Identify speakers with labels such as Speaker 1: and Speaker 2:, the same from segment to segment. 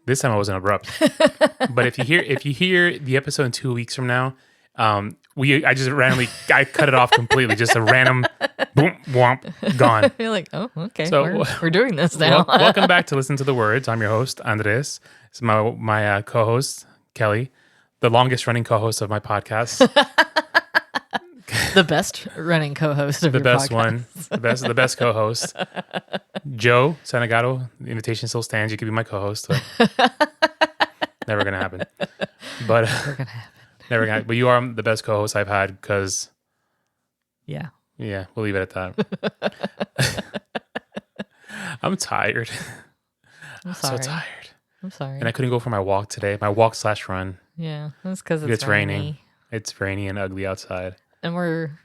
Speaker 1: This time I wasn't abrupt. But if you hear the episode in 2 weeks from now, I just randomly I cut it off completely. Just a random boom, womp, gone.
Speaker 2: You're like, oh, okay.
Speaker 1: So
Speaker 2: we're doing this now.
Speaker 1: Welcome back to Listen to the Words. I'm your host, Andres. It's my co-host, Kelly, the longest running co-host of my podcast.
Speaker 2: The best running co-host of
Speaker 1: the
Speaker 2: your
Speaker 1: best
Speaker 2: podcast.
Speaker 1: one, the best co-host. Joe Sanagato, the invitation still stands. You could be my co-host. Never gonna happen. But
Speaker 2: Never gonna happen.
Speaker 1: never gonna. But you are the best co-host I've had because.
Speaker 2: Yeah.
Speaker 1: Yeah, we'll leave it at that. I'm tired.
Speaker 2: I'm sorry.
Speaker 1: So tired.
Speaker 2: I'm sorry.
Speaker 1: And I couldn't go for my walk today. My walk/run.
Speaker 2: Yeah, that's because it's
Speaker 1: raining.
Speaker 2: rainy.
Speaker 1: It's rainy and ugly outside.
Speaker 2: And we're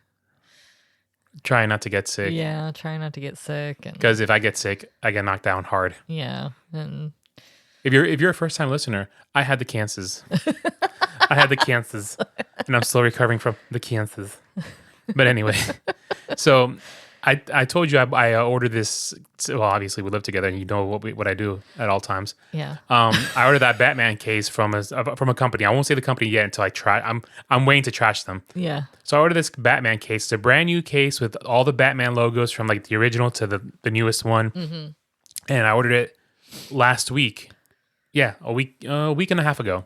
Speaker 1: Trying not to get sick.
Speaker 2: trying not to get sick.
Speaker 1: Because if I get sick, I get knocked down hard.
Speaker 2: Yeah, and
Speaker 1: If you're a first time listener, I had the cancers. I had the cancers, and I'm still recovering from the cancers. But anyway, so I told you I ordered this. Well, obviously we live together, and you know what I do at all times.
Speaker 2: yeah.
Speaker 1: I ordered that Batman case from a company. I won't say the company yet until I try. I'm waiting to trash them.
Speaker 2: Yeah.
Speaker 1: So I ordered this Batman case. It's a brand new case with all the Batman logos from like the original to the newest one. Mm-hmm. And I ordered it last week. Yeah, a week and a half ago.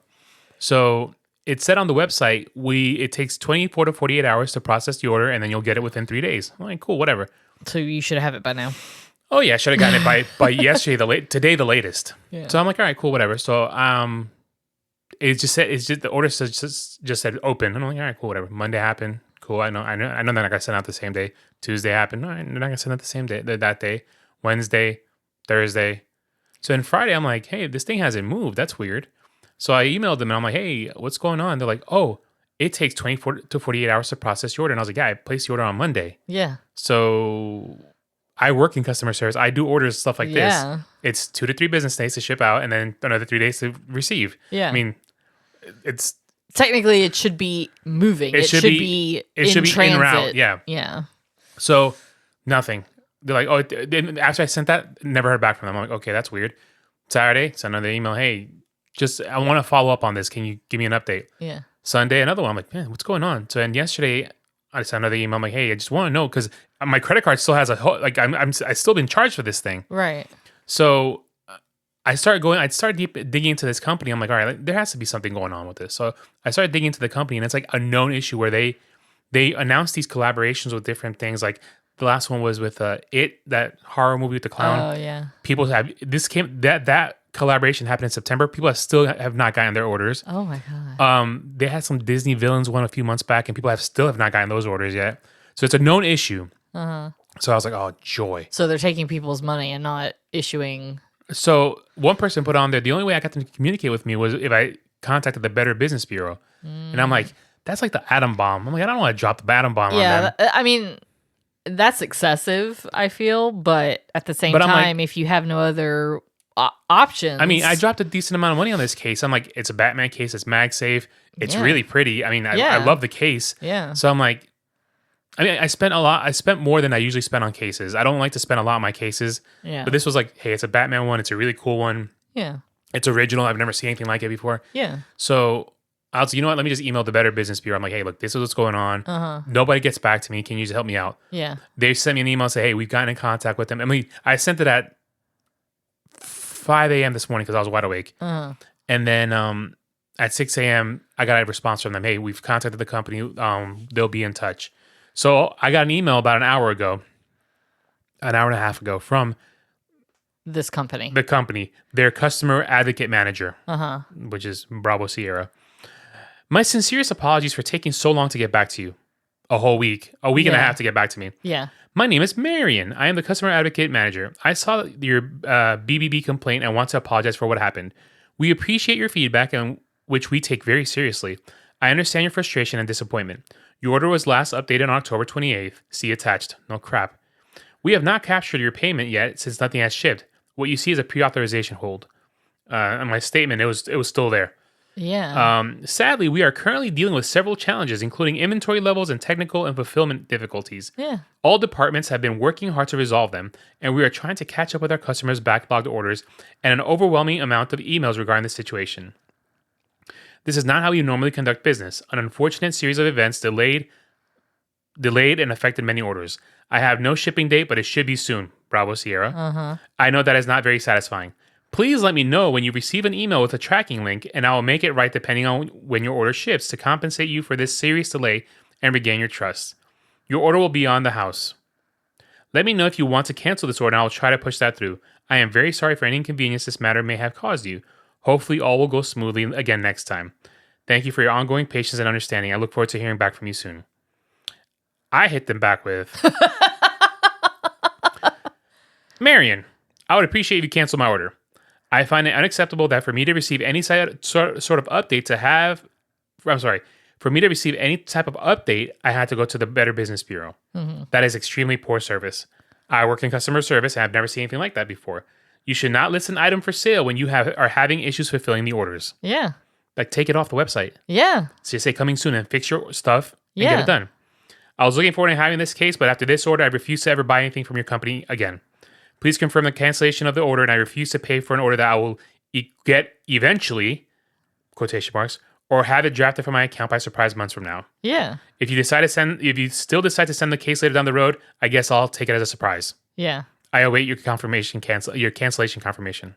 Speaker 1: So it said on the website it takes 24 to 48 hours to process the order, and then you'll get it within 3 days. I'm like, cool, whatever.
Speaker 2: So you should have it by now.
Speaker 1: Oh yeah, I should have gotten it by yesterday. Today the latest.
Speaker 2: Yeah.
Speaker 1: So I'm like, all right, cool, whatever. So it just said the order just said open. And I'm like, all right, cool, whatever. Monday happened. Cool. I know they're not gonna send out the same day. Tuesday happened. All right, they're not gonna send out the same day that day. Wednesday, Thursday. So then Friday, I'm like, hey, this thing hasn't moved. That's weird. So I emailed them and I'm like, hey, what's going on? They're like, oh, it takes 24 to 48 hours to process your order. And I was like, yeah, I placed the order on Monday.
Speaker 2: Yeah.
Speaker 1: So I work in customer service. I do orders, stuff like
Speaker 2: Yeah.
Speaker 1: this. It's 2 to 3 business days to ship out and then another 3 days to receive.
Speaker 2: Yeah.
Speaker 1: I mean, it's
Speaker 2: Technically, it should be moving. It should be in transit.
Speaker 1: en route. Yeah.
Speaker 2: Yeah.
Speaker 1: So nothing. They're like, oh, after I sent that, never heard back from them. I'm like, okay, that's weird. Saturday, send another email. Hey, I want to follow up on this. Can you give me an update?
Speaker 2: Yeah.
Speaker 1: Sunday, another one. I'm like, man, what's going on? So, and yesterday, I sent another email. I'm like, hey, I just want to know because my credit card still has I still been charged for this thing.
Speaker 2: Right.
Speaker 1: So I started digging into this company. I'm like, all right, there has to be something going on with this. So I started digging into the company, and it's like a known issue where they announced these collaborations with different things. Like the last one was with that horror movie with the clown.
Speaker 2: Oh yeah.
Speaker 1: People have that collaboration happened in September. People have not gotten their orders.
Speaker 2: Oh my god.
Speaker 1: They had some Disney villains one a few months back, and people still have not gotten those orders yet. So it's a known issue.
Speaker 2: Uh-huh.
Speaker 1: So I was like, oh, joy.
Speaker 2: So they're taking people's money and not issuing.
Speaker 1: So one person put on there, the only way I got them to communicate with me was if I contacted the Better Business Bureau. And I'm like, that's like the atom bomb. I'm like, I don't want to drop the atom bomb on them.
Speaker 2: I mean, that's excessive, I feel. But at the same
Speaker 1: But I'm
Speaker 2: time,
Speaker 1: like,
Speaker 2: if you have no other options.
Speaker 1: I mean, I dropped a decent amount of money on this case. I'm like, it's a Batman case. It's MagSafe. It's really pretty. I mean, I love the case.
Speaker 2: Yeah.
Speaker 1: So I'm like, I mean, I spent a lot. I spent more than I usually spend on cases. I don't like to spend a lot on my cases.
Speaker 2: Yeah.
Speaker 1: But this was like, hey, it's a Batman one. It's a really cool one.
Speaker 2: Yeah.
Speaker 1: It's original. I've never seen anything like it before.
Speaker 2: Yeah.
Speaker 1: So I was like, you know what? Let me just email the Better Business Bureau. I'm like, hey, look, this is what's going on.
Speaker 2: Uh-huh.
Speaker 1: Nobody gets back to me. Can you just help me out?
Speaker 2: Yeah.
Speaker 1: They sent me an email and say, hey, we've gotten in contact with them. I mean, I sent it at 5 a.m. this morning because I was wide awake.
Speaker 2: Uh-huh.
Speaker 1: And then at 6 a.m., I got a response from them. Hey, we've contacted the company. They'll be in touch. So I got an email about an hour and a half ago from
Speaker 2: This company.
Speaker 1: the company, their customer advocate manager,
Speaker 2: Uh-huh.
Speaker 1: which is Bravo Sierra. My sincerest apologies for taking so long to get back to you. A week and a half to get back to me.
Speaker 2: Yeah.
Speaker 1: My name is Marion. I am the customer advocate manager. I saw your BBB complaint and want to apologize for what happened. We appreciate your feedback, and which we take very seriously. I understand your frustration and disappointment. Your order was last updated on October 28th. See attached. No crap. We have not captured your payment yet since nothing has shipped. What you see is a pre-authorization hold. And my statement, it was still there. Sadly, we are currently dealing with several challenges, including inventory levels and technical and fulfillment difficulties.
Speaker 2: Yeah.
Speaker 1: All departments have been working hard to resolve them, and we are trying to catch up with our customers' backlogged orders and an overwhelming amount of emails regarding the situation. This is not how we normally conduct business. An unfortunate series of events delayed and affected many orders. I have no shipping date, but it should be soon. Bravo Sierra. I know that is not very satisfying. Please let me know when you receive an email with a tracking link, and I will make it right depending on when your order ships to compensate you for this serious delay and regain your trust. Your order will be on the house. Let me know if you want to cancel this order, and I will try to push that through. I am very sorry for any inconvenience this matter may have caused you. Hopefully all will go smoothly again next time. Thank you for your ongoing patience and understanding. I look forward to hearing back from you soon. I hit them back with, Marion, I would appreciate if you cancel my order. I find it unacceptable that for me to receive any sort of update for me to receive any type of update, I had to go to the Better Business Bureau. That is extremely poor service. I work in customer service and I've never seen anything like that before. You should not list an item for sale when you are having issues fulfilling the orders.
Speaker 2: Yeah.
Speaker 1: Like, take it off the website.
Speaker 2: Yeah.
Speaker 1: So you say coming soon and fix your stuff and get it done. I was looking forward to having this case, but after this order, I refuse to ever buy anything from your company again. Please confirm the cancellation of the order, and I refuse to pay for an order that I will get eventually, quotation marks, or have it drafted from my account by surprise months from now.
Speaker 2: Yeah.
Speaker 1: If you still decide to send the case later down the road, I guess I'll take it as a surprise.
Speaker 2: Yeah.
Speaker 1: I await your cancellation confirmation.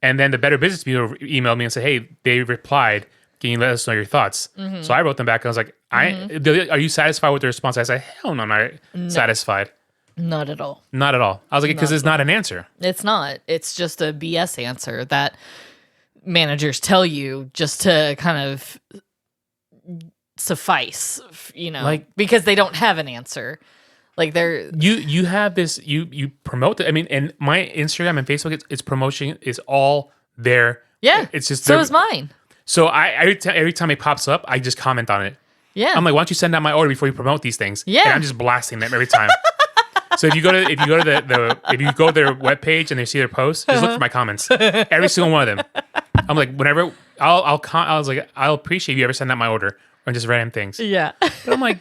Speaker 1: And then the Better Business Bureau emailed me and said, hey, they replied, can you let us know your thoughts? So I wrote them back and I was like, are you satisfied with the response? I said, hell no, I'm not satisfied.
Speaker 2: Not at all.
Speaker 1: Not at all. I was like, because it's not an answer.
Speaker 2: It's not. It's just a BS answer that managers tell you just to kind of suffice, because they don't have an answer. Like they're
Speaker 1: you have this you promote it. I mean, and my Instagram and Facebook, its promotion is all there.
Speaker 2: Yeah,
Speaker 1: it's just
Speaker 2: so is mine.
Speaker 1: So every time it pops up, I just comment on it.
Speaker 2: Yeah,
Speaker 1: I'm like, why don't you send out my order before you promote these things?
Speaker 2: Yeah,
Speaker 1: and I'm just blasting them every time. So if you go to their webpage and they see their posts, just look for my comments. Every single one of them. I'm like, whenever I'll appreciate if you ever send out my order or just random things.
Speaker 2: Yeah,
Speaker 1: but I'm like.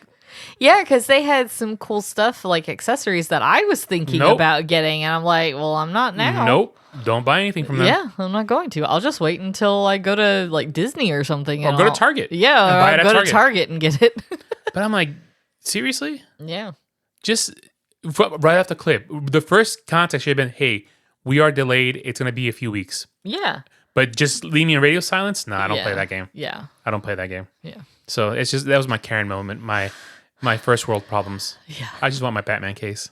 Speaker 2: Yeah, because they had some cool stuff like accessories that I was thinking about getting, and I'm like, well, I'm not now.
Speaker 1: Nope, don't buy anything from them.
Speaker 2: Yeah, I'm not going to. I'll just wait until I go to like Disney or something.
Speaker 1: Or go to Target.
Speaker 2: Yeah, or I'll go to Target and get it.
Speaker 1: But I'm like, seriously?
Speaker 2: Yeah.
Speaker 1: Just right off the clip, the first contact should have been, hey, we are delayed. It's going to be a few weeks.
Speaker 2: Yeah.
Speaker 1: But just leave me in radio silence? No, I don't play that game.
Speaker 2: Yeah.
Speaker 1: I don't play that game.
Speaker 2: Yeah.
Speaker 1: So it's just, that was my Karen moment, my first world problems.
Speaker 2: Yeah.
Speaker 1: I just want my Batman case.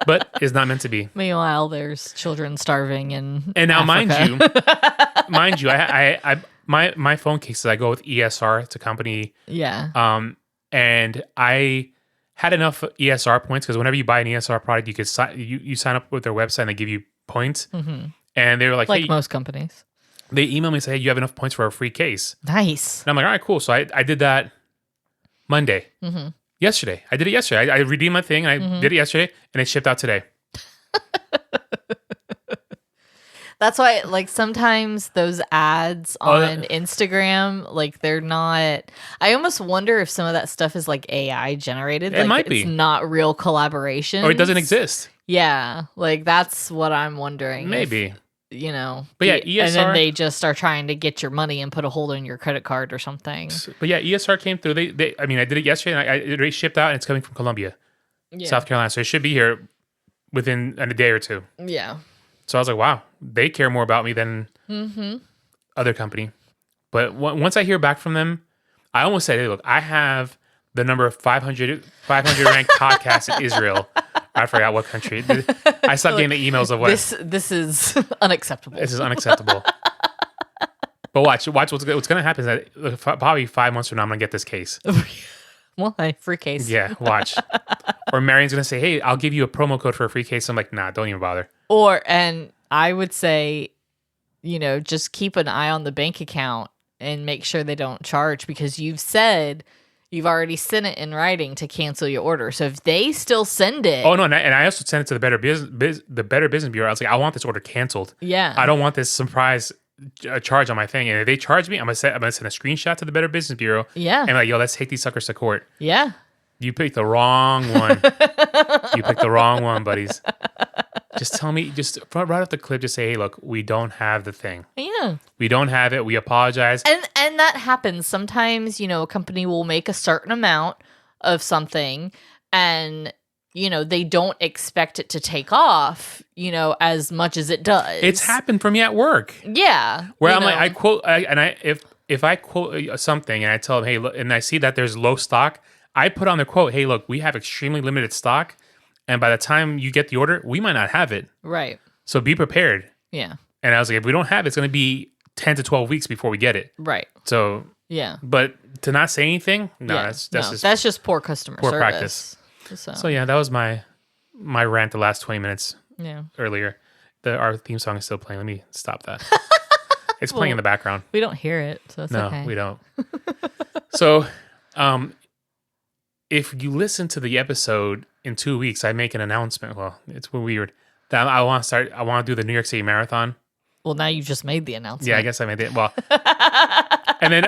Speaker 1: But it's not meant to be.
Speaker 2: Meanwhile, there's children starving in
Speaker 1: now,
Speaker 2: Africa.
Speaker 1: mind you, I my phone cases, I go with ESR. It's a company.
Speaker 2: Yeah.
Speaker 1: And I had enough ESR points because whenever you buy an ESR product, you could sign up with their website and they give you points.
Speaker 2: Mm-hmm.
Speaker 1: And they were like,
Speaker 2: hey,
Speaker 1: most
Speaker 2: companies.
Speaker 1: They emailed me and said, hey, you have enough points for a free case.
Speaker 2: Nice.
Speaker 1: And I'm like, all right, cool. So I did that Monday.
Speaker 2: Mm-hmm.
Speaker 1: Yesterday. I did it yesterday. I redeemed my thing and I did it yesterday and it shipped out today.
Speaker 2: That's why, like, sometimes those ads on Instagram, like, they're not... I almost wonder if some of that stuff is, like, AI generated.
Speaker 1: It might be.
Speaker 2: It's not real collaboration.
Speaker 1: Or it doesn't exist.
Speaker 2: Yeah. Like, that's what I'm wondering.
Speaker 1: Maybe.
Speaker 2: But
Speaker 1: yeah, ESR...
Speaker 2: And then they just are trying to get your money and put a hold on your credit card or something.
Speaker 1: But yeah, ESR came through. I did it yesterday and it already shipped out and it's coming from Columbia, South Carolina. So it should be here within a day or two.
Speaker 2: Yeah.
Speaker 1: So I was like, wow, they care more about me than other company. But once I hear back from them, I almost said, hey, look, I have the number of 500 ranked podcasts in Israel. I forgot what country. I stopped getting the emails of what.
Speaker 2: This is unacceptable.
Speaker 1: This is unacceptable. But watch what's going to happen is that probably 5 months from now, I'm going to get this case.
Speaker 2: Well, free case.
Speaker 1: Yeah, watch. Or Marion's going to say, hey, I'll give you a promo code for a free case. I'm like, nah, don't even bother.
Speaker 2: And I would say, just keep an eye on the bank account and make sure they don't charge because you've already sent it in writing to cancel your order. So if they still send it.
Speaker 1: Oh, no. And I also sent it to the Better Business Bureau. I was like, I want this order canceled.
Speaker 2: Yeah.
Speaker 1: I don't want this surprise a charge on my thing, and if they charge me, I'm gonna send a screenshot to the Better Business Bureau.
Speaker 2: Yeah.
Speaker 1: And like, yo, let's take these suckers to court.
Speaker 2: Yeah.
Speaker 1: You picked the wrong one. You picked the wrong one, buddies. Just tell me, just right off the clip, just say, hey, look, we don't have the thing.
Speaker 2: Yeah.
Speaker 1: We don't have it. We apologize.
Speaker 2: And that happens. Sometimes, a company will make a certain amount of something and, they don't expect it to take off, as much as it does.
Speaker 1: It's happened for me at work.
Speaker 2: Yeah.
Speaker 1: Where I'm like, I quote, if I quote something and I tell them, hey, look, and I see that there's low stock, I put on the quote, hey, look, we have extremely limited stock. And by the time you get the order, we might not have it.
Speaker 2: Right.
Speaker 1: So be prepared.
Speaker 2: Yeah.
Speaker 1: And I was like, if we don't have it, it's going to be 10 to 12 weeks before we get it.
Speaker 2: Right.
Speaker 1: So,
Speaker 2: yeah.
Speaker 1: But to not say anything, that's
Speaker 2: just poor customer service.
Speaker 1: Practice. So yeah, that was my rant the last 20 minutes earlier. Our theme song is still playing. Let me stop that. It's playing in the background.
Speaker 2: We don't hear it, so it's okay.
Speaker 1: No, we don't. So, if you listen to the episode in 2 weeks, I make an announcement. Well, it's weird that I want to do the New York City Marathon.
Speaker 2: Well, now you just made the announcement.
Speaker 1: Yeah, I guess I made it. Well, and then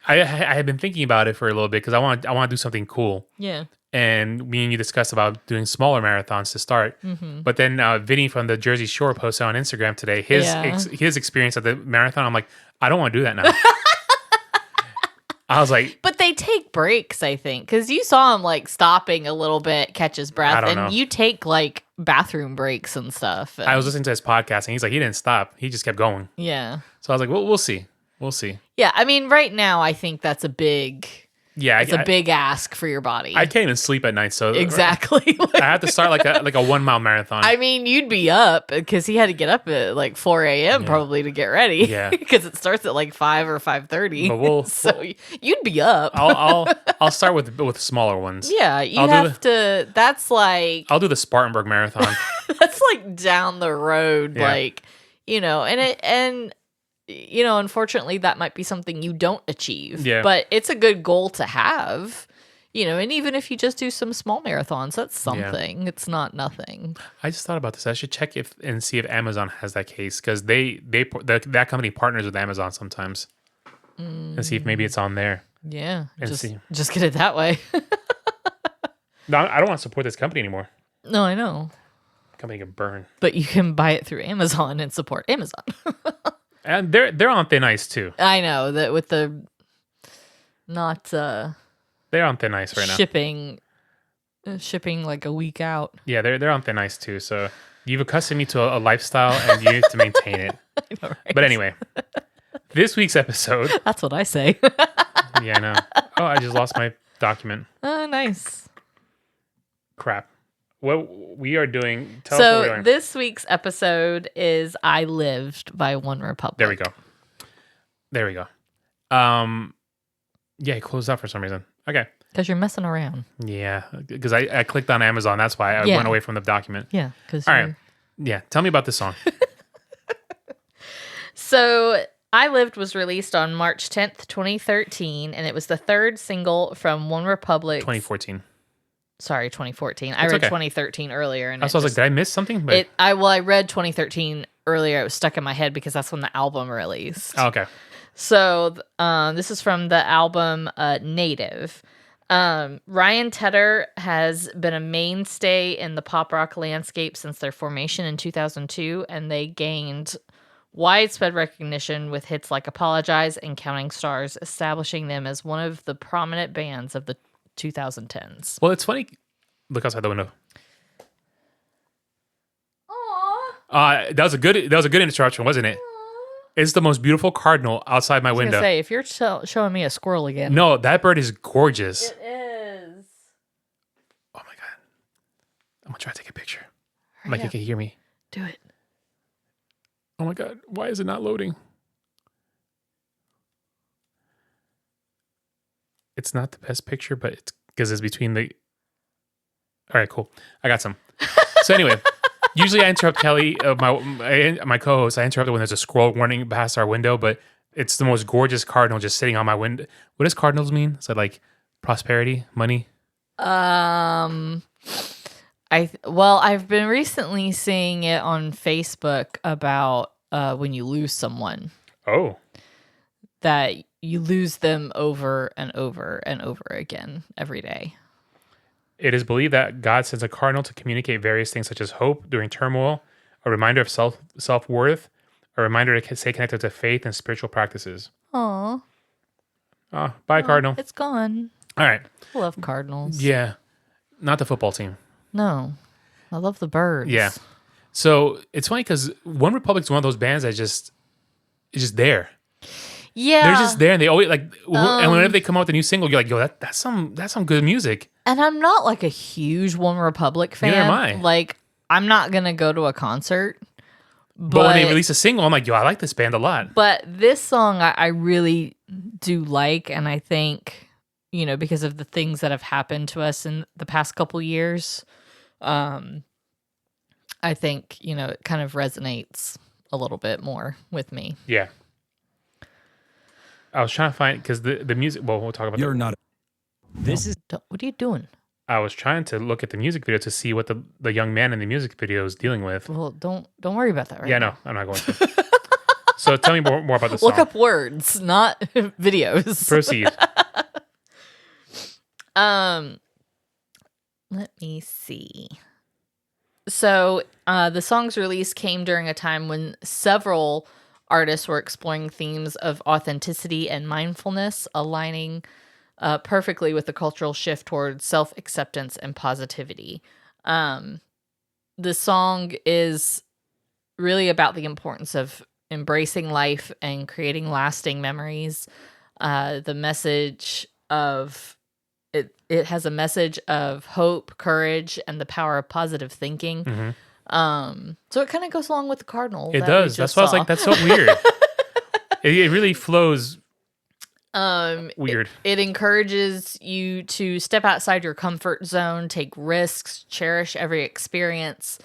Speaker 1: I had been thinking about it for a little bit because I want to do something cool.
Speaker 2: Yeah.
Speaker 1: And me and you discussed about doing smaller marathons to start. Mm-hmm. But then Vinny from the Jersey Shore posted on Instagram today his experience at the marathon. I'm like, I don't want to do that now. I was like,
Speaker 2: but they take breaks, I think, because you saw him like stopping a little bit, catch his breath, and you take like bathroom breaks and stuff. And I
Speaker 1: was listening to his podcast, and he's like, he didn't stop; he just kept going.
Speaker 2: Yeah.
Speaker 1: So I was like, well, we'll see. Yeah,
Speaker 2: I mean, right now, I think that's a big. Yeah, it's a big ask for your body.
Speaker 1: I can't even sleep at night, so
Speaker 2: exactly.
Speaker 1: I have to start like a 1 mile marathon.
Speaker 2: I mean, you'd be up because he had to get up at like 4 a.m. probably to get ready.
Speaker 1: Yeah,
Speaker 2: because it starts at like 5 or 5:30. So you'd be up.
Speaker 1: I'll start with smaller ones.
Speaker 2: Yeah, you have to. That's like
Speaker 1: I'll do the Spartanburg Marathon.
Speaker 2: That's like down the road, like and unfortunately, that might be something you don't achieve. Yeah. But it's a good goal to have, and even if you just do some small marathons, that's something. Yeah. It's not nothing.
Speaker 1: I just thought about this. I should check and see if Amazon has that case because that company partners with Amazon sometimes and see if maybe it's on there.
Speaker 2: Yeah. And just get it that way.
Speaker 1: No, I don't want to support this company anymore.
Speaker 2: No, I know.
Speaker 1: The company can burn.
Speaker 2: But you can buy it through Amazon and support Amazon.
Speaker 1: And they're on thin ice too.
Speaker 2: I know that with the not
Speaker 1: they're on thin ice right now.
Speaker 2: Shipping like a week out.
Speaker 1: Yeah, they're on thin ice too. So you've accustomed me to a lifestyle and you need to maintain it. I know, right? But anyway, this week's episode.
Speaker 2: That's what I say.
Speaker 1: Yeah, I know. Oh, I just lost my document.
Speaker 2: Oh, nice.
Speaker 1: Crap. What we are doing. Tell us what we're doing.
Speaker 2: This week's episode is "I Lived" by OneRepublic.
Speaker 1: There we go. Yeah, it closed out for some reason. Okay.
Speaker 2: Because you're messing around.
Speaker 1: Yeah, because I clicked on Amazon. That's why I went away from the document.
Speaker 2: Yeah.
Speaker 1: All right. Yeah, tell me about this song.
Speaker 2: So, "I Lived" was released on March 10th, 2013, and it was the third single from OneRepublic.
Speaker 1: 2014.
Speaker 2: Sorry, 2014. I read 2013 earlier. And
Speaker 1: I was like, did I miss something? But
Speaker 2: I read 2013 earlier. It was stuck in my head because that's when the album released.
Speaker 1: Oh, okay.
Speaker 2: So this is from the album Native. Ryan Tedder has been a mainstay in the pop rock landscape since their formation in 2002, and they gained widespread recognition with hits like Apologize and Counting Stars, establishing them as one of the prominent bands of the 2010s.
Speaker 1: Well, it's funny. Look outside the window.
Speaker 2: Aww.
Speaker 1: That was a good interruption, wasn't it? Aww. It's the most beautiful cardinal outside my window.
Speaker 2: Say, if you're showing me a squirrel again.
Speaker 1: No, that bird is gorgeous.
Speaker 2: It is.
Speaker 1: Oh my god. I'm gonna try to take a picture. Like it can hear me.
Speaker 2: Do it.
Speaker 1: Oh my god, why is it not loading? It's not the best picture, but it's because it's between the. All right, cool. I got some. So anyway, usually I interrupt Kelly, my co-host. I interrupt her when there's a squirrel running past our window, but it's the most gorgeous cardinal just sitting on my window. What does cardinals mean? Is that like prosperity, money?
Speaker 2: I've been recently seeing it on Facebook about when you lose someone,
Speaker 1: Oh.
Speaker 2: that you lose them over and over and over again every day.
Speaker 1: It is believed that God sends a cardinal to communicate various things such as hope during turmoil, a reminder of self-worth, a reminder to stay connected to faith and spiritual practices.
Speaker 2: Aw.
Speaker 1: Oh, bye, Cardinal.
Speaker 2: It's gone.
Speaker 1: All right.
Speaker 2: I love Cardinals.
Speaker 1: Yeah. Not the football team.
Speaker 2: No. I love the birds.
Speaker 1: Yeah. So it's funny because OneRepublic's one of those bands that is just there.
Speaker 2: Yeah.
Speaker 1: They're just there, and they always and whenever they come out with a new single, you're like, yo, that's some good music.
Speaker 2: And I'm not like a huge OneRepublic fan.
Speaker 1: Neither am I.
Speaker 2: Like, I'm not gonna go to a concert.
Speaker 1: But when they release a single, I'm like, yo, I like this band a lot.
Speaker 2: But this song I really do like, and I think, because of the things that have happened to us in the past couple years, I think, it kind of resonates a little bit more with me.
Speaker 1: Yeah. I was trying to find, because the music, well, we'll talk about
Speaker 3: You're not.
Speaker 2: What are you doing?
Speaker 1: I was trying to look at the music video to see what the young man in the music video is dealing with.
Speaker 2: Well, don't worry about that right
Speaker 1: now. No, I'm not going to. So tell me more about the song.
Speaker 2: Look up words, not videos.
Speaker 1: Proceed.
Speaker 2: Let me see. So the song's release came during a time when several artists were exploring themes of authenticity and mindfulness, aligning perfectly with the cultural shift towards self-acceptance and positivity. The song is really about the importance of embracing life and creating lasting memories. The message of it has a message of hope, courage, and the power of positive thinking.
Speaker 1: Mm-hmm.
Speaker 2: So it kind of goes along with the Cardinal.
Speaker 1: It does. That's why I was like, that's so weird. It really flows weird.
Speaker 2: It encourages you to step outside your comfort zone, take risks, cherish every experience,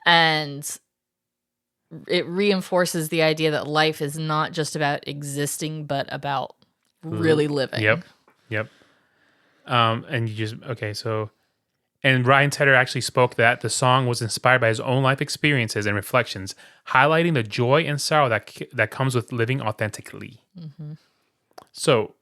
Speaker 2: and it reinforces the idea that life is not just about existing, but about really living.
Speaker 1: Yep. And you just, okay, so, and Ryan Tedder actually spoke that the song was inspired by his own life experiences and reflections, highlighting the joy and sorrow that comes with living authentically. Mm-hmm. So,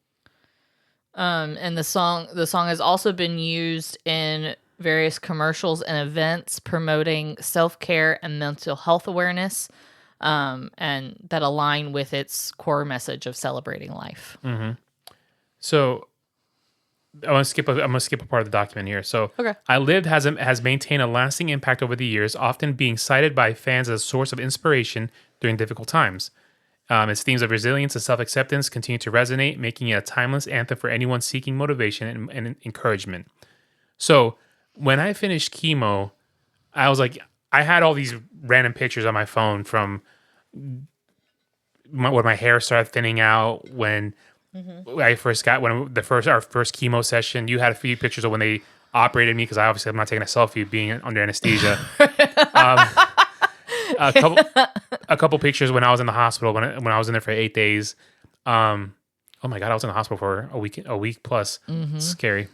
Speaker 2: and the song has also been used in various commercials and events promoting self-care and mental health awareness, and that align with its core message of celebrating life.
Speaker 1: Mm-hmm. So, I'm gonna skip a part of the document here. So,
Speaker 2: okay.
Speaker 1: I Lived has maintained a lasting impact over the years, often being cited by fans as a source of inspiration during difficult times. Its themes of resilience and self-acceptance continue to resonate, making it a timeless anthem for anyone seeking motivation and encouragement. So, when I finished chemo, I was like, I had all these random pictures on my phone from when my hair started thinning out, when I first got our first chemo session. You had a few pictures of when they operated me, because I obviously am not taking a selfie being under anesthesia. A couple pictures when I was in the hospital when I was in there for 8 days. Oh my God, I was in the hospital for a week plus. Mm-hmm. Scary.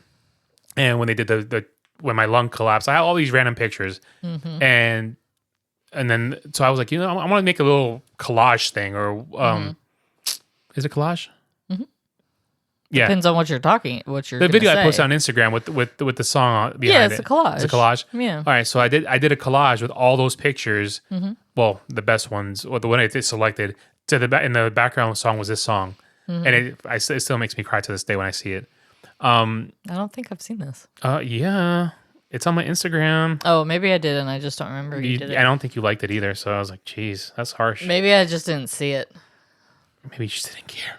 Speaker 1: And when they did when my lung collapsed, I had all these random pictures, and then so I was like, I want to make a little collage thing, or is it collage? Yeah,
Speaker 2: depends on what you're talking. The
Speaker 1: video I posted on Instagram with the song behind it.
Speaker 2: Yeah, it's a collage.
Speaker 1: It's a collage.
Speaker 2: Yeah. All
Speaker 1: right, so I did a collage with all those pictures. Mm-hmm. Well, the best ones, or the one I did selected. In the background song was this song, and it still makes me cry to this day when I see it.
Speaker 2: I don't think I've seen this.
Speaker 1: Yeah, it's on my Instagram.
Speaker 2: Oh, maybe I did, and I just don't remember you did it.
Speaker 1: I don't think you liked it either, so I was like, "Geez, that's harsh."
Speaker 2: Maybe I just didn't see it.
Speaker 1: Maybe you just didn't care.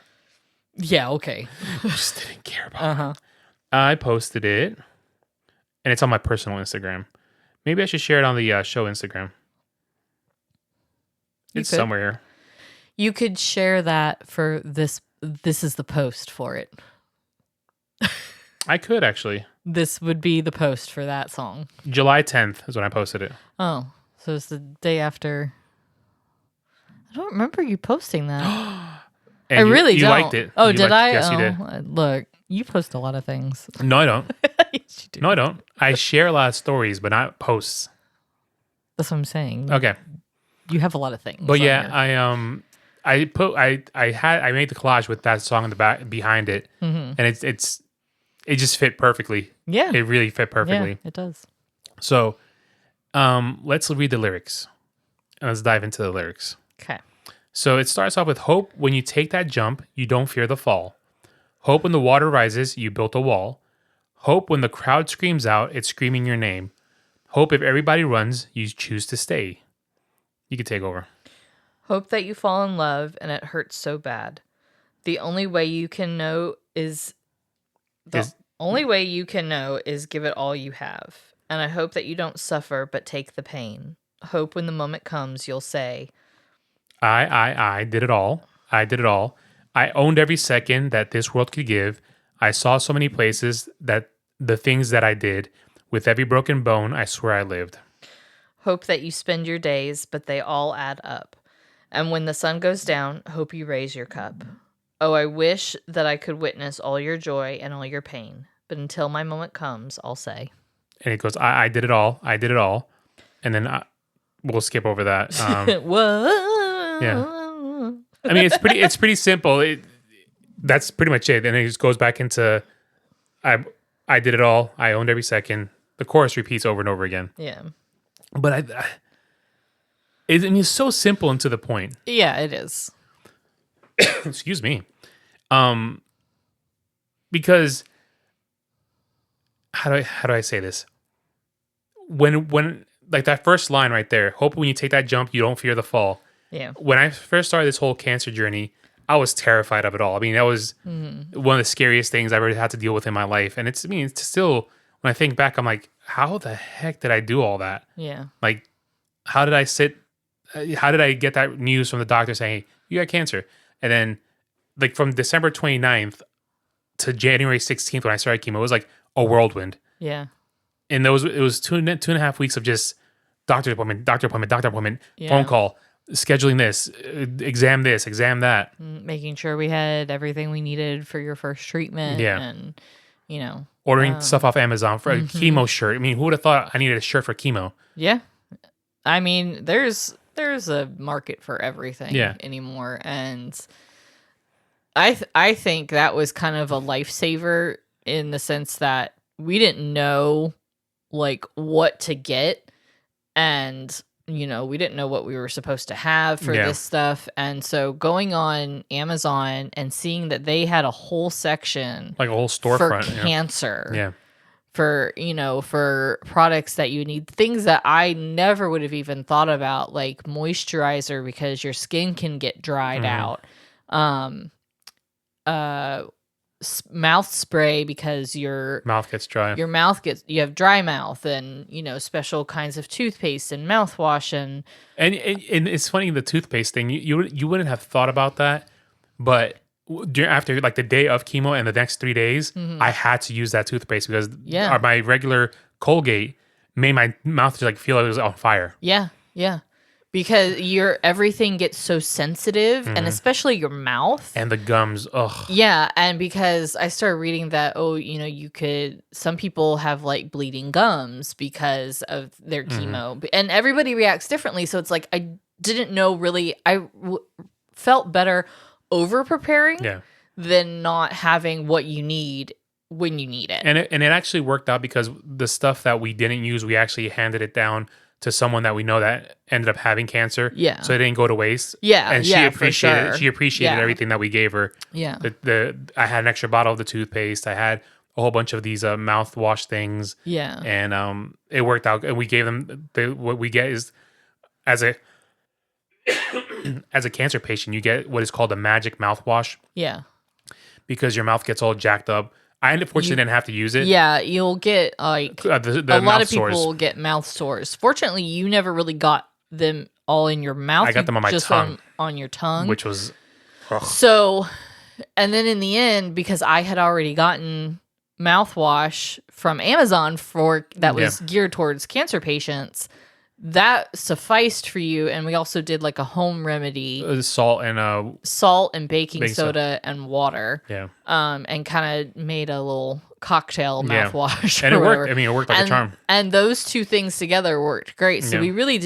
Speaker 2: Yeah, okay.
Speaker 1: Just didn't care about it. I posted it, and it's on my personal Instagram. Maybe I should share it on the show Instagram. It's somewhere here.
Speaker 2: You could share that for this. This is the post for it.
Speaker 1: I could, actually.
Speaker 2: This would be the post for that song.
Speaker 1: July 10th is when I posted it.
Speaker 2: Oh, so it's the day after. I don't remember you posting that.
Speaker 1: And
Speaker 2: I really
Speaker 1: you
Speaker 2: don't.
Speaker 1: liked it.
Speaker 2: Oh, did I?
Speaker 1: Yes, you did.
Speaker 2: Look, you post a lot of things.
Speaker 1: No, I don't.
Speaker 2: Yes, you do.
Speaker 1: No, I don't. I share a lot of stories, but not posts.
Speaker 2: That's what I'm saying.
Speaker 1: Okay.
Speaker 2: You have a lot of things.
Speaker 1: But yeah, I made the collage with that song in the back behind it, and it just fit perfectly.
Speaker 2: Yeah,
Speaker 1: it really fit perfectly.
Speaker 2: Yeah, it does.
Speaker 1: So, let's read the lyrics, and let's dive into the lyrics.
Speaker 2: Okay.
Speaker 1: So it starts off with hope when you take that jump, you don't fear the fall. Hope when the water rises, you built a wall. Hope when the crowd screams out, it's screaming your name. Hope if everybody runs, you choose to stay. You can take over.
Speaker 2: Hope that you fall in love and it hurts so bad. The only way you can know is give it all you have. And I hope that you don't suffer but take the pain. Hope when the moment comes, you'll say,
Speaker 1: I did it all. I did it all. I owned every second that this world could give. I saw so many places that the things that I did. With every broken bone, I swear I lived.
Speaker 2: Hope that you spend your days, but they all add up. And when the sun goes down, hope you raise your cup. Oh, I wish that I could witness all your joy and all your pain. But until my moment comes, I'll say.
Speaker 1: And it goes, I did it all. I did it all. And then we'll skip over that.
Speaker 2: Whoa.
Speaker 1: Yeah. I mean, it's pretty simple. That's pretty much it. And it just goes back into, I did it all. I owned every second. The chorus repeats over and over again.
Speaker 2: Yeah.
Speaker 1: But it's so simple and to the point.
Speaker 2: Yeah, it is.
Speaker 1: Excuse me. Because how do I say this? When like that first line right there, hope when you take that jump, you don't fear the fall.
Speaker 2: Yeah.
Speaker 1: When I first started this whole cancer journey, I was terrified of it all. I mean, that was one of the scariest things I've ever had to deal with in my life. And it's still, when I think back, I'm like, how the heck did I do all that?
Speaker 2: Yeah.
Speaker 1: Like, how did I get that news from the doctor saying, hey, you got cancer? And then, like, from December 29th to January 16th when I started chemo, it was like a whirlwind.
Speaker 2: Yeah.
Speaker 1: And it was two and a half weeks of just doctor appointment,
Speaker 2: Yeah.
Speaker 1: phone call, scheduling this, exam that.
Speaker 2: Making sure we had everything we needed for your first treatment.
Speaker 1: Yeah.
Speaker 2: And,
Speaker 1: Ordering stuff off Amazon for a chemo shirt. I mean, who would have thought I needed a shirt for chemo?
Speaker 2: Yeah. I mean, there's a market for everything anymore. And I think that was kind of a lifesaver in the sense that we didn't know like what to get, and we didn't know what we were supposed to have for this stuff. And so going on Amazon and seeing that they had a whole section,
Speaker 1: like a whole storefront
Speaker 2: for cancer,
Speaker 1: yeah,
Speaker 2: for products that you need, things that I never would have even thought about, like moisturizer because your skin can get dried out, mouth spray because your
Speaker 1: mouth gets dry.
Speaker 2: You have dry mouth, and special kinds of toothpaste and mouthwash and
Speaker 1: it's funny, the toothpaste thing. You wouldn't have thought about that, but after like the day of chemo and the next 3 days, I had to use that toothpaste because my regular Colgate made my mouth just like feel like it was on fire.
Speaker 2: Yeah, yeah. Because everything gets so sensitive, and especially your mouth.
Speaker 1: And the gums, ugh.
Speaker 2: Yeah, and because I started reading that, some people have like bleeding gums because of their chemo. And everybody reacts differently, so it's like I didn't know really. Felt better over-preparing than not having what you need when you need it.
Speaker 1: And it actually worked out because the stuff that we didn't use, we actually handed it down to someone that we know that ended up having cancer.
Speaker 2: Yeah.
Speaker 1: So it didn't go to waste.
Speaker 2: Yeah.
Speaker 1: And she appreciated it. She appreciated everything that we gave her.
Speaker 2: Yeah.
Speaker 1: I had an extra bottle of the toothpaste. I had a whole bunch of these mouthwash things.
Speaker 2: Yeah.
Speaker 1: And it worked out. And we gave them what we get is as a cancer patient, you get what is called a magic mouthwash.
Speaker 2: Yeah.
Speaker 1: Because your mouth gets all jacked up. I unfortunately didn't have to use it.
Speaker 2: Yeah, you'll get like
Speaker 1: the
Speaker 2: a lot of
Speaker 1: sores.
Speaker 2: people get mouth sores. Fortunately, you never really got them all in your mouth.
Speaker 1: I got them on my tongue.
Speaker 2: On your tongue.
Speaker 1: Which was...
Speaker 2: Ugh. So, and then in the end, because I had already gotten mouthwash from Amazon that was geared towards cancer patients, that sufficed for you. And we also did like a home remedy,
Speaker 1: Salt and
Speaker 2: baking soda and water.
Speaker 1: Yeah.
Speaker 2: And kind of made a little cocktail mouthwash.
Speaker 1: And it worked. I mean, it worked like a charm.
Speaker 2: And those two things together worked great. So we really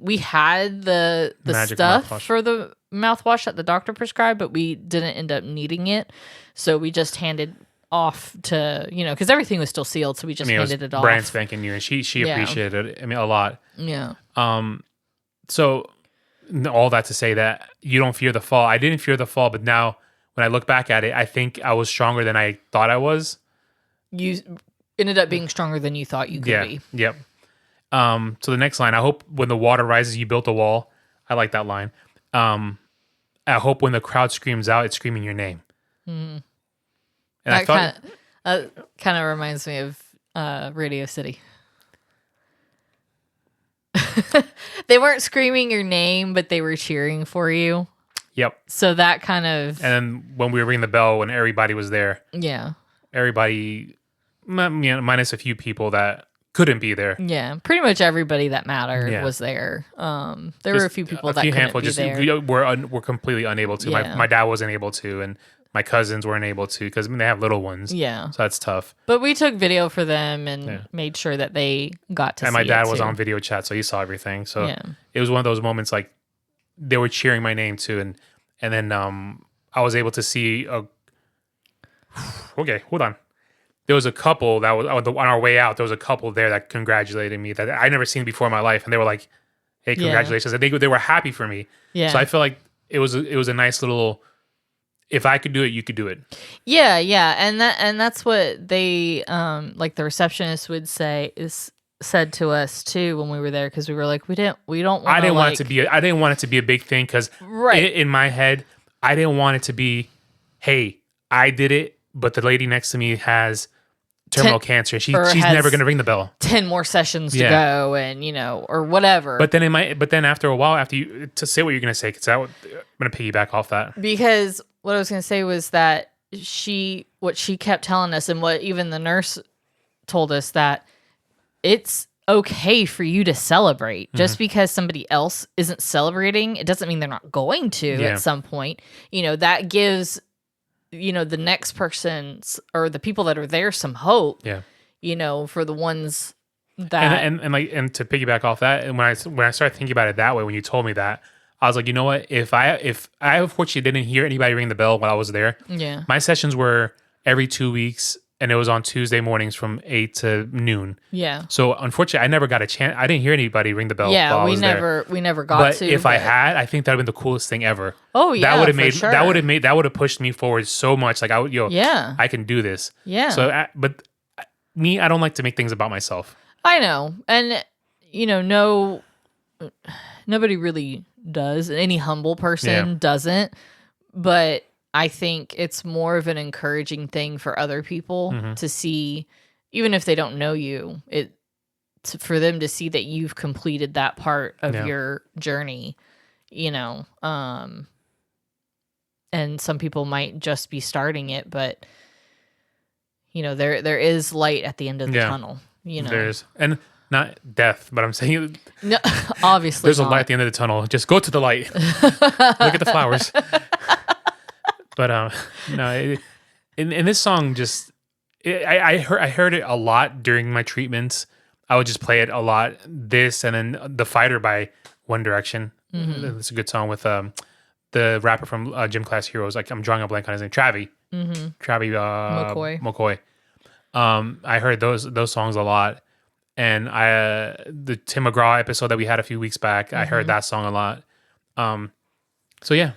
Speaker 2: we had the stuff mouthwash for the mouthwash that the doctor prescribed, but we didn't end up needing it. So we just handed off to, because everything was still sealed. So we just handed it off.
Speaker 1: Brand spanking new, and she appreciated it. I mean, a lot.
Speaker 2: Yeah.
Speaker 1: So all that to say that you don't fear the fall. I didn't fear the fall, but now when I look back at it, I think I was stronger than I thought I was.
Speaker 2: You ended up being stronger than you thought you could be.
Speaker 1: Yep. So the next line, I hope when the water rises, you built a wall. I like that line. I hope when the crowd screams out, it's screaming your name.
Speaker 2: Mm.
Speaker 1: And I thought
Speaker 2: kind of reminds me of Radio City. They weren't screaming your name, but they were cheering for you.
Speaker 1: Yep.
Speaker 2: So that kind of...
Speaker 1: And then when we were ringing the bell, when everybody was there.
Speaker 2: Yeah.
Speaker 1: Everybody, minus a few people that couldn't be there.
Speaker 2: Yeah. Pretty much everybody that mattered was there. There were a few people that couldn't be there.
Speaker 1: We're completely unable to. Yeah. My dad wasn't able to, and my cousins weren't able to because they have little ones.
Speaker 2: Yeah.
Speaker 1: So that's tough.
Speaker 2: But we took video for them and made sure that they got to see it.
Speaker 1: And my dad was on video chat, so he saw everything. So it was one of those moments like they were cheering my name too. And then I was able to see okay, hold on. There was a couple that was on our way out. There was a couple there that congratulated me that I never seen before in my life. And they were like, hey, congratulations. And they were happy for me.
Speaker 2: Yeah.
Speaker 1: So I feel like it was a nice little... If I could do it, you could do it.
Speaker 2: Yeah, yeah, and that's what they like the receptionist would said to us too when we were there, because we were like we don't want. I didn't want it to be a big thing because in my head I didn't want it to be, hey, I did it, but the lady next to me has terminal cancer. She's never going to ring the bell. 10 more sessions to go, and or whatever.
Speaker 1: But then after a while, after you to say what you're going to say, because I'm going to piggyback off that.
Speaker 2: Because what I was going to say was that what she kept telling us, and what even the nurse told us, that it's okay for you to celebrate. Mm-hmm. Just because somebody else isn't celebrating, it doesn't mean they're not going to at some point. That gives the next person's or the people that are there some hope. Yeah. For the ones that
Speaker 1: and to piggyback off that, and when I started thinking about it that way, when you told me that, I was like, you know what? If I unfortunately didn't hear anybody ring the bell while I was there, my sessions were every 2 weeks, and it was on Tuesday mornings from 8 to noon. Yeah. So unfortunately, I never got a chance. I didn't hear anybody ring the bell. Yeah, while I was there.
Speaker 2: We never got to.
Speaker 1: But if I had, I think that would have been the coolest thing ever.
Speaker 2: Oh yeah,
Speaker 1: that would have pushed me forward so much. Like I can do this. Yeah. So, but me, I don't like to make things about myself.
Speaker 2: I know, and nobody really does. Any humble person doesn't, but I think it's more of an encouraging thing for other people to see, even if they don't know you, for them to see that you've completed that part of your journey, and some people might just be starting it, but there is light at the end of the tunnel,
Speaker 1: There's, and not death, but I'm saying
Speaker 2: no, obviously
Speaker 1: there's a light at the end of the tunnel. Just go to the light. Look at the flowers. But no, in this song, just I heard it a lot during my treatments. I would just play it a lot. This and then "The Fighter" by One Direction. Mm-hmm. It's a good song with the rapper from Gym Class Heroes. Like, I'm drawing a blank on his name, Travis McCoy. I heard those songs a lot. And the Tim McGraw episode that we had a few weeks back, I heard that song a lot. So yeah,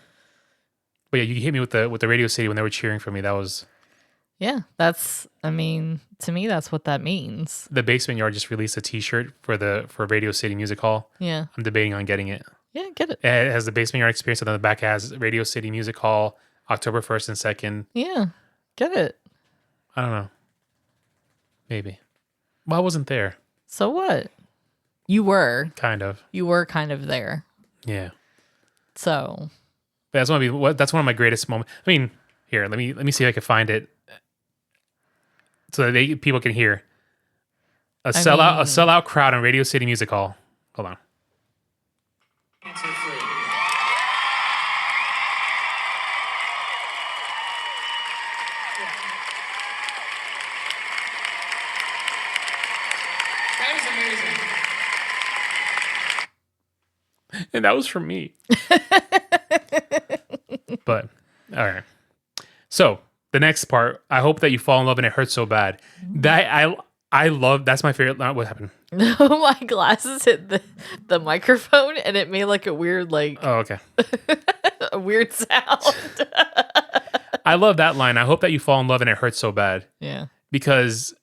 Speaker 1: but yeah, you hit me with the Radio City when they were cheering for me. That was
Speaker 2: to me, that's what that means.
Speaker 1: The Basement Yard just released a T-shirt for Radio City Music Hall. Yeah, I'm debating on getting it.
Speaker 2: Yeah, get it.
Speaker 1: It has the Basement Yard experience, and on the back it has Radio City Music Hall, October 1st and 2nd.
Speaker 2: Yeah, get it.
Speaker 1: I don't know. Maybe. Well, I wasn't there.
Speaker 2: So what? You were.
Speaker 1: Kind of.
Speaker 2: You were kind of there.
Speaker 1: Yeah.
Speaker 2: So.
Speaker 1: That's one of my greatest moments. I mean, here, let me see if I can find it, so that people can hear a sellout crowd on Radio City Music Hall. Hold on.
Speaker 3: Cancer free. That was amazing.
Speaker 1: And that was for me. But, all right. So, the next part, I hope that you fall in love and it hurts so bad. That I love, that's my favorite. What happened?
Speaker 2: No, my glasses hit the microphone and it made like a weird, like,
Speaker 1: Oh, okay.
Speaker 2: a weird sound.
Speaker 1: I love that line. I hope that you fall in love and it hurts so bad.
Speaker 2: Yeah.
Speaker 1: Because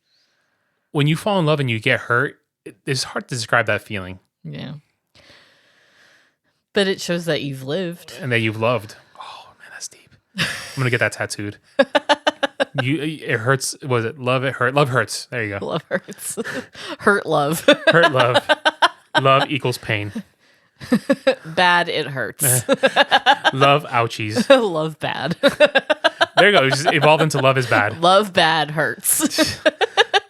Speaker 1: when you fall in love and you get hurt, it's hard to describe that feeling.
Speaker 2: Yeah. But it shows that you've lived.
Speaker 1: And that you've loved. Oh, man, that's deep. I'm going to get that tattooed. It hurts. Was it love? It hurt. Love hurts. There you go.
Speaker 2: Love hurts. Hurt love.
Speaker 1: Hurt love. Love equals pain.
Speaker 2: Bad, it hurts.
Speaker 1: Love ouchies.
Speaker 2: Love bad.
Speaker 1: There you go. It just evolved into love is bad.
Speaker 2: Love bad hurts.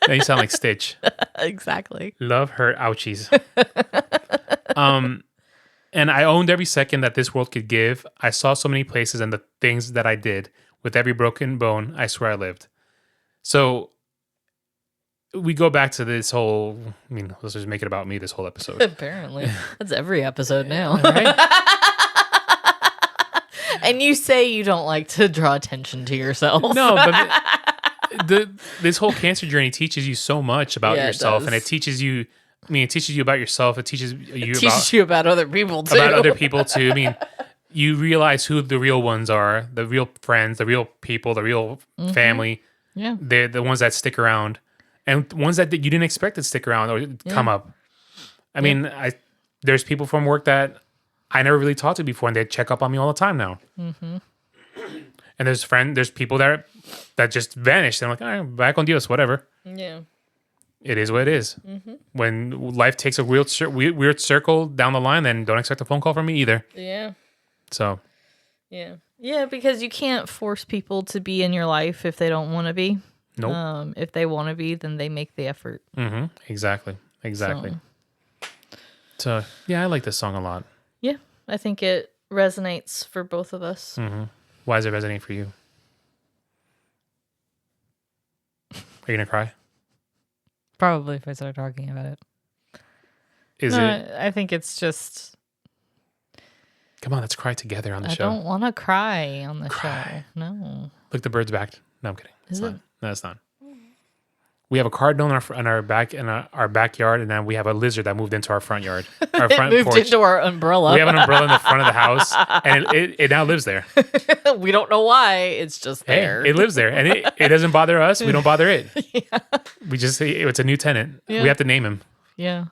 Speaker 1: Now you sound like Stitch.
Speaker 2: Exactly.
Speaker 1: Love hurt ouchies. And I owned every second that this world could give. I saw so many places and the things that I did. With every broken bone, I swear I lived. So we go back to this whole, I mean, let's just make it about me this whole episode.
Speaker 2: Apparently. That's every episode now.
Speaker 1: Right?
Speaker 2: And you say you don't like to draw attention to yourself.
Speaker 1: No, but this whole cancer journey teaches you so much about yourself. And it teaches you, it teaches you about yourself. It teaches you
Speaker 2: about other people too.
Speaker 1: About other people too. I mean, you realize who the real ones are, the real friends, the real people, the real family.
Speaker 2: Yeah.
Speaker 1: They're the ones that stick around. And ones that you didn't expect to stick around or come up. I mean, there's people from work that I never really talked to before, and they check up on me all the time now. Mm-hmm. And there's people that just vanished. And I'm like, all right, back on Dios, whatever.
Speaker 2: Yeah.
Speaker 1: It is what it is. Mm-hmm. When life takes a weird circle down the line, then don't expect a phone call from me either.
Speaker 2: Yeah.
Speaker 1: So.
Speaker 2: Yeah. Yeah, because you can't force people to be in your life if they don't want to be.
Speaker 1: Nope.
Speaker 2: If they want to be, then they make the effort.
Speaker 1: Mm-hmm. Exactly. So, yeah, I like this song a lot.
Speaker 2: Yeah, I think it resonates for both of us.
Speaker 1: Mm-hmm. Why does it resonate for you? Are you going to cry?
Speaker 2: Probably if I start talking about it. I think it's just...
Speaker 1: Come on, let's cry together on the show.
Speaker 2: I don't want to cry on the show. No.
Speaker 1: Look, the bird's back. No, I'm kidding.
Speaker 2: Is it?
Speaker 1: No, it's not. We have a cardinal in our backyard, and then we have a lizard that moved into our front yard. Our front
Speaker 2: moved
Speaker 1: porch.
Speaker 2: Into our umbrella.
Speaker 1: We have an umbrella in the front of the house, and it now lives there.
Speaker 2: We don't know why. It's just there.
Speaker 1: It lives there, and it doesn't bother us. We don't bother it. Yeah. We just it's a new tenant. Yeah. We have to name him.
Speaker 2: Yeah.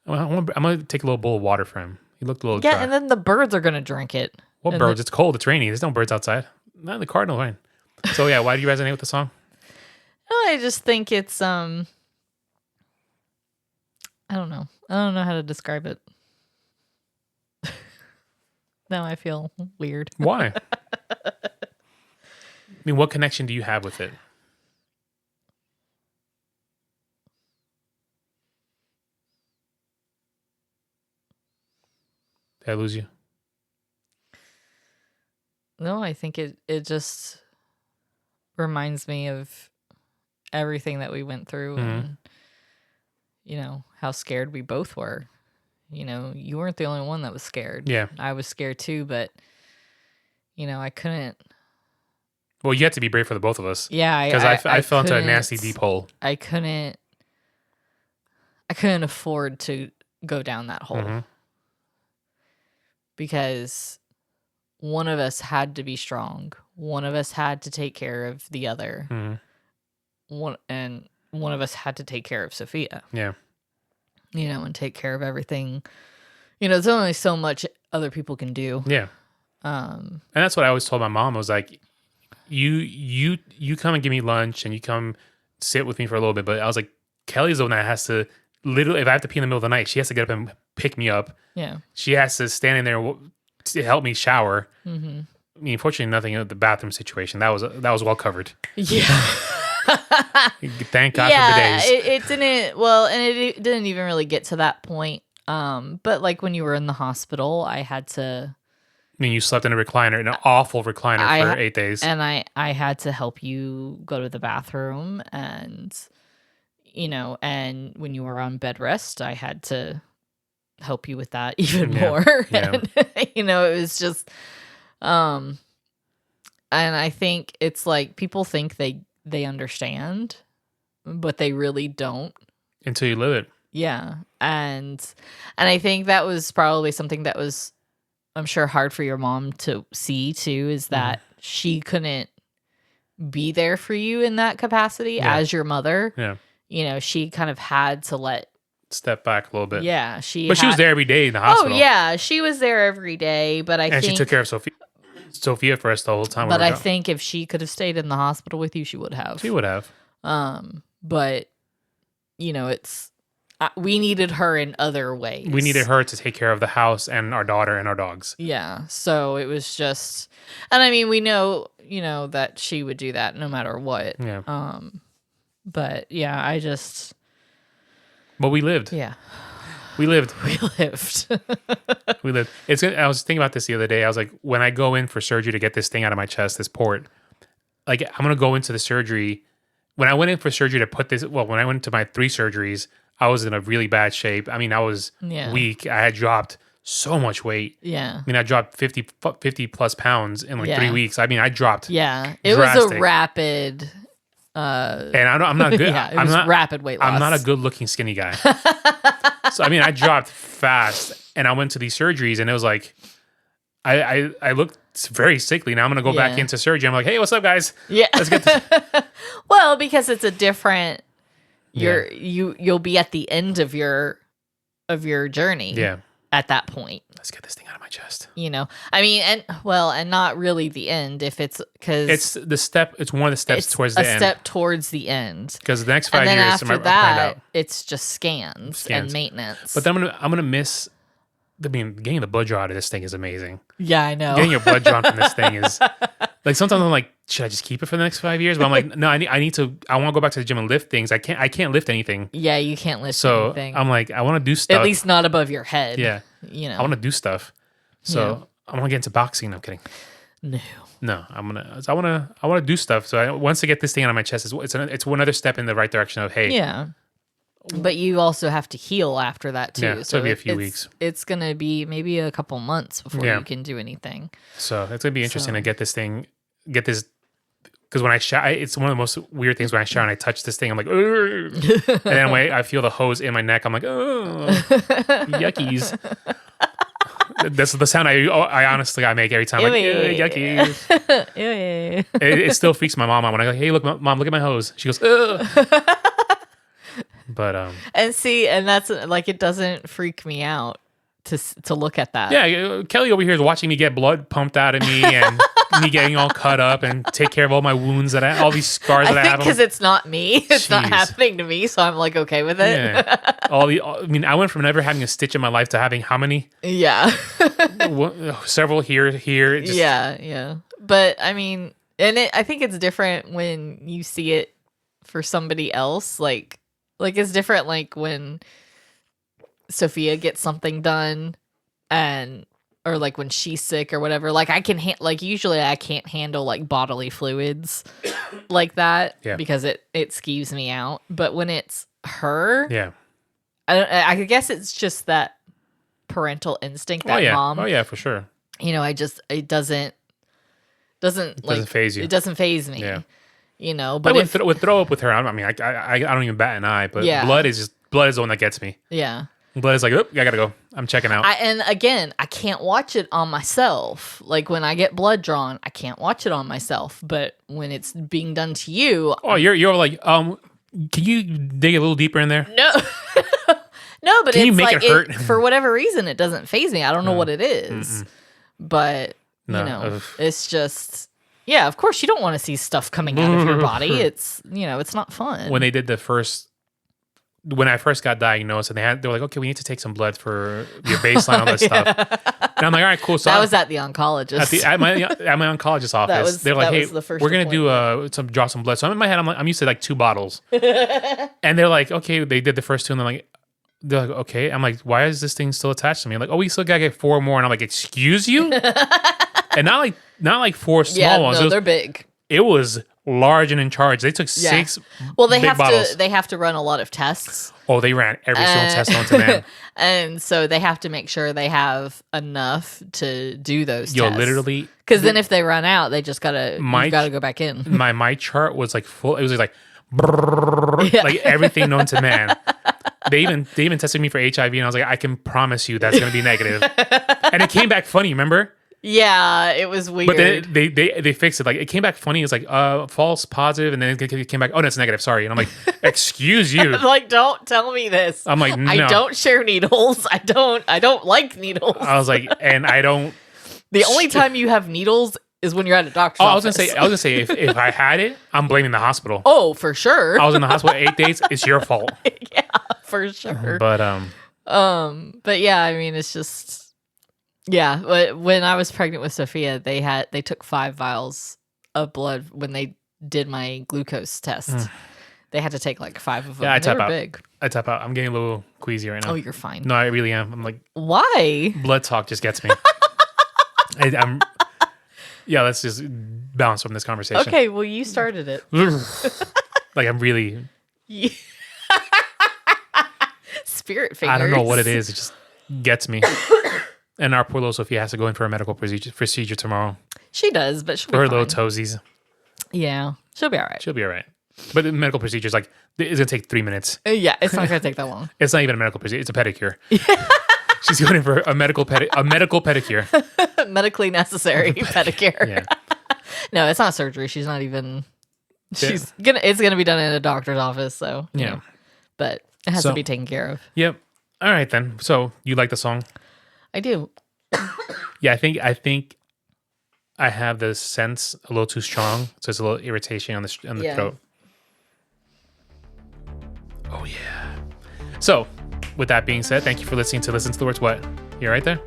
Speaker 1: I'm gonna take a little bowl of water for him. He looked a little dry.
Speaker 2: And then the birds are gonna drink it.
Speaker 1: What birds? It's cold. It's rainy. There's no birds outside. Not the cardinal line. So yeah, why do you resonate with the song?
Speaker 2: I just think it's I don't know. I don't know how to describe it. Now I feel weird.
Speaker 1: Why? I mean, what connection do you have with it? Did I lose you?
Speaker 2: No, I think it just reminds me of everything that we went through and how scared we both were. You weren't the only one that was scared.
Speaker 1: Yeah.
Speaker 2: I was scared too, but I couldn't.
Speaker 1: Well, you had to be brave for the both of us.
Speaker 2: Yeah,
Speaker 1: because I fell into a nasty deep hole.
Speaker 2: I couldn't afford to go down that hole because one of us had to be strong. One of us had to take care of the other. One of us had to take care of Sophia.
Speaker 1: Yeah.
Speaker 2: And take care of everything. There's only so much other people can do.
Speaker 1: Yeah. And that's what I always told my mom. I was like, you come and give me lunch and you come sit with me for a little bit. But I was like, Kelly's the one that has to literally, if I have to pee in the middle of the night, she has to get up and pick me up.
Speaker 2: Yeah. She
Speaker 1: has to stand in there to help me shower. Mm-hmm. I mean, fortunately, nothing in the bathroom situation. That was well covered.
Speaker 2: Yeah.
Speaker 1: Thank God for bidets.
Speaker 2: It didn't. Well, and it didn't even really get to that point. But like when you were in the hospital, I had to.
Speaker 1: I mean, you slept in a recliner, an awful recliner for 8 days.
Speaker 2: And I had to help you go to the bathroom and, and when you were on bed rest, I had to help you with that even more.
Speaker 1: Yeah.
Speaker 2: And, it was just, and I think it's like people think they understand, but they really don't.
Speaker 1: Until you live it.
Speaker 2: Yeah. And I think that was probably something that was, I'm sure, hard for your mom to see too, is that she couldn't be there for you in that capacity as your mother.
Speaker 1: Yeah.
Speaker 2: She kind of had to
Speaker 1: step back a little bit.
Speaker 2: Yeah. She
Speaker 1: was there every day in the hospital.
Speaker 2: Oh, yeah. She was there every day, but I think
Speaker 1: she took care of Sophia for us the whole time.
Speaker 2: But I think if she could have stayed in the hospital with you, she would have.
Speaker 1: She would have.
Speaker 2: But, it's... we needed her in other ways.
Speaker 1: We needed her to take care of the house and our daughter and our dogs.
Speaker 2: Yeah. So it was just, and I mean, we know, that she would do that no matter what.
Speaker 1: Yeah.
Speaker 2: But yeah,
Speaker 1: But we lived.
Speaker 2: Yeah.
Speaker 1: We lived.
Speaker 2: We lived.
Speaker 1: We lived. I was thinking about this the other day. I was like, when I go in for surgery to get this thing out of my chest, this port, like I'm going to go into the surgery. When I went in for surgery to put this, when I went to my 3 surgeries, I was in a really bad shape. I mean, I was weak. I had dropped so much weight.
Speaker 2: Yeah.
Speaker 1: I mean, I dropped 50 plus pounds in 3 weeks. I mean, I dropped.
Speaker 2: Yeah. It was a rapid.
Speaker 1: And I'm not good.
Speaker 2: Yeah, it was rapid weight loss.
Speaker 1: I'm not a good looking skinny guy. So, I mean, I dropped fast and I went to these surgeries and it was like, I looked very sickly. Now I'm going to go back into surgery. I'm like, hey, what's up, guys?
Speaker 2: Yeah.
Speaker 1: Let's get this.
Speaker 2: Well, because it's a different... You'll be at the end of your journey.
Speaker 1: Yeah.
Speaker 2: At that point.
Speaker 1: Let's get this thing out of my chest.
Speaker 2: I mean, and not really the end if it's because
Speaker 1: it's the step. It's one of the steps towards the end.
Speaker 2: A step towards the end.
Speaker 1: Because the next 5 years,
Speaker 2: after that, it's just scans and maintenance.
Speaker 1: But then I'm gonna miss. I mean, getting the blood draw out of this thing is amazing.
Speaker 2: Yeah, I know.
Speaker 1: Getting your blood drawn from this thing is like sometimes I'm like, should I just keep it for the next 5 years? But I'm like, no, I need to. I want to go back to the gym and lift things. I can't lift anything.
Speaker 2: Yeah, you can't lift anything.
Speaker 1: I'm like, I want to do stuff.
Speaker 2: At least not above your head.
Speaker 1: Yeah, I want to do stuff. So I want to get into boxing. No, I'm kidding. No, I want to do stuff. So once I get this thing out of my chest, it's one other step in the right direction of hey.
Speaker 2: Yeah. But you also have to heal after that too.
Speaker 1: Yeah, so it'll be a few weeks.
Speaker 2: It's gonna be maybe a couple months before you can do anything.
Speaker 1: So it's gonna be interesting to get this because when I shower, it's one of the most weird things when I shower and I touch this thing. I'm like, and then when I feel the hose in my neck, I'm like, oh, yuckies. That's the sound I honestly make every time. Like, yuckies. It still freaks my mom out when I go, hey, look, mom, look at my hose. She goes, ugh. But
Speaker 2: and that's like it doesn't freak me out to look at that.
Speaker 1: Yeah, Kelly over here is watching me get blood pumped out of me and me getting all cut up and take care of all my wounds all these scars that I have.
Speaker 2: Because it's not me, it's not happening to me, so I'm like okay with it.
Speaker 1: Yeah. I mean, I went from never having a stitch in my life to having how many?
Speaker 2: Yeah,
Speaker 1: several here. Just,
Speaker 2: yeah. But I mean, I think it's different when you see it for somebody else, like it's different like when Sophia gets something done or like when she's sick or whatever. Like I can usually I can't handle like bodily fluids like that because it skeeves me out. But when it's her, I guess it's just that parental instinct that mom.
Speaker 1: Oh yeah, for sure.
Speaker 2: It doesn't
Speaker 1: faze you.
Speaker 2: It doesn't faze me.
Speaker 1: Yeah.
Speaker 2: But
Speaker 1: I would throw up with her. I mean, I don't even bat an eye. But blood is the one that gets me.
Speaker 2: Yeah.
Speaker 1: Blood is like, oh, I gotta go. I'm checking out.
Speaker 2: And again, I can't watch it on myself. Like when I get blood drawn, I can't watch it on myself. But when it's being done to you,
Speaker 1: you're like, can you dig a little deeper in there?
Speaker 2: No, no, but
Speaker 1: can you
Speaker 2: it's
Speaker 1: make
Speaker 2: like
Speaker 1: it hurt?
Speaker 2: For whatever reason, it doesn't faze me. I don't know what it is, but it's just. Yeah, of course you don't want to see stuff coming out of your body. It's it's not fun.
Speaker 1: When they did when I first got diagnosed, and they were like, okay, we need to take some blood for your baseline, all this stuff. And I'm like, all right, cool. So
Speaker 2: that was at the oncologist.
Speaker 1: At my oncologist's office. They're like, hey, we're gonna draw some blood. So I'm in my head, I'm used to like 2 bottles. And they're like, okay, they did the first 2, and I'm like, they're like, okay. I'm like, why is this thing still attached to me? Like, oh, we still gotta get 4 more. And I'm like, excuse you? And not like 4 small ones.
Speaker 2: No, they're big.
Speaker 1: It was large and in charge. They took 6.
Speaker 2: Well, they
Speaker 1: big
Speaker 2: have
Speaker 1: bottles.
Speaker 2: to. They have to run a lot of tests.
Speaker 1: Oh, they ran every single test known to man.
Speaker 2: And so they have to make sure they have enough to do those
Speaker 1: Yo,
Speaker 2: tests.
Speaker 1: literally.
Speaker 2: Because then if they run out, they just gotta go back in.
Speaker 1: My chart was like full. It was like like everything known to man. They even tested me for HIV, and I was like, I can promise you that's gonna be negative. And it came back funny. Remember?
Speaker 2: Yeah, it was weird.
Speaker 1: But then they fixed it. Like it came back funny. It's like false positive, and then it came back. Oh, that's negative. Sorry. And I'm like, excuse you.
Speaker 2: Like, don't tell me this.
Speaker 1: I'm like, no.
Speaker 2: I don't share needles. I don't like needles.
Speaker 1: I was like, and I don't.
Speaker 2: The only time you have needles is when you're at a doctor's office.
Speaker 1: I was gonna say if I had it, I'm blaming the hospital.
Speaker 2: Oh, for sure.
Speaker 1: I was in the hospital 8 days. It's your fault.
Speaker 2: Yeah, for sure.
Speaker 1: But
Speaker 2: yeah, I mean, it's just. Yeah, when I was pregnant with Sophia, they took 5 vials of blood when they did my glucose test. They had to take like 5 of them.
Speaker 1: Yeah, I tap
Speaker 2: were
Speaker 1: out.
Speaker 2: big.
Speaker 1: I tap out. I'm getting a little queasy right now.
Speaker 2: Oh, you're fine.
Speaker 1: No, I really am. I'm like,
Speaker 2: why?
Speaker 1: blood talk just gets me. Yeah, let's just bounce from this conversation.
Speaker 2: Okay, well, you started it.
Speaker 1: Like I'm really.
Speaker 2: Spirit fingers.
Speaker 1: I don't know what it is. It just gets me. And our poor little Sophia has to go in for a medical procedure tomorrow.
Speaker 2: She does, but she'll be
Speaker 1: For her
Speaker 2: fine.
Speaker 1: little toesies.
Speaker 2: Yeah, she'll be all right.
Speaker 1: She'll be all right. But the medical procedure is like, it's going to take 3 minutes.
Speaker 2: Yeah, it's not going to take that long.
Speaker 1: It's not even a medical procedure. It's a pedicure. She's going in for a medical pedicure.
Speaker 2: Medically necessary pedicure.
Speaker 1: Yeah.
Speaker 2: No, it's not surgery. She's not even. It's gonna be done in a doctor's office. So you know. But it has to be taken care of.
Speaker 1: Yep. All right then. So you like the song?
Speaker 2: I do.
Speaker 1: Yeah, I think I have the sense a little too strong, so it's a little irritation on the throat. Oh yeah. So, with that being said, thank you for listening to Listen to the Words What. You right there?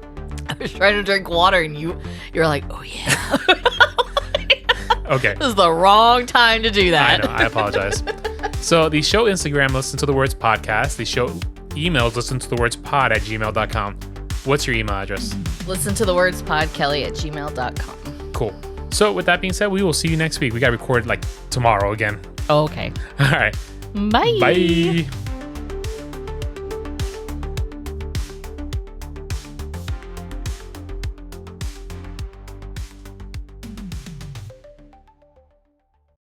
Speaker 2: I was trying to drink water, and you're like, oh yeah.
Speaker 1: Okay.
Speaker 2: This is the wrong time to do that.
Speaker 1: I know. I apologize. So the show Instagram, Listen to the Words Podcast. The show emails, listen to the words pod @gmail.com. What's your email address?
Speaker 2: Listen to the words pod kelly@gmail.com.
Speaker 1: Cool. So with that being said, we will see you next week. We got to record like tomorrow again.
Speaker 2: Oh, okay.
Speaker 1: All right.
Speaker 2: Bye.
Speaker 1: Bye.